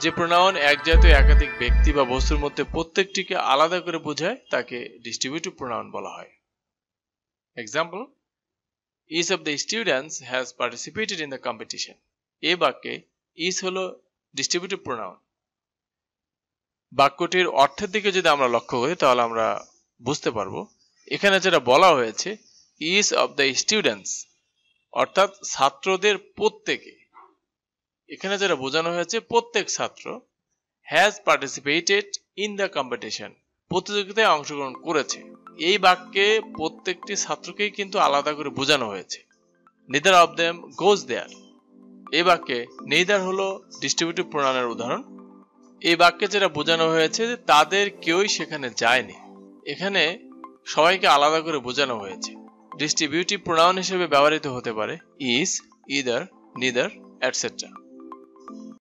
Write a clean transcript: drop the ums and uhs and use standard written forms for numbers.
যে প্রোনাউন এক জাতীয় একাধিক ব্যক্তি বা বস্তুর মধ্যে প্রত্যেকটিকে আলাদা করে বোঝায় তাকে ডিস্ট্রিবিউটিভ প্রোনাউন বলা হয়। Example, each of the students has participated in the competition. এই বাক্যে each হলো ডিস্ট্রিবিউটিভ প্রোনাউন। বাক্যটির অর্থের দিকে যদি আমরা লক্ষ্য করি তাহলে আমরা বুঝতে পারবো এখানে যেটা বলা হয়েছে each of the students অর্থাৎ ছাত্রদের প্রত্যেকে, এখানে যেটা বোঝানো হয়েছে প্রত্যেক ছাত্র has participated in the competition প্রতিযোগিতায় অংশগ্রহণ করেছে। এই বাক্যে প্রত্যেকটি ছাত্রকেই কিন্তু আলাদা করে বোঝানো হয়েছে। neither of them goes there এই বাক্যে neither হলো ডিস্ট্রিবিউটিভ প্রোনাউনের উদাহরণ। এই বাক্যে যেটা বোঝানো হয়েছে যে তাদের কেউই সেখানে যায়নি, এখানে সবাইকে আলাদা করে বোঝানো হয়েছে। ডিস্ট্রিবিউটিভ প্রোনাউন হিসেবে ব্যবহৃত হতে পারে is, either, neither, etc.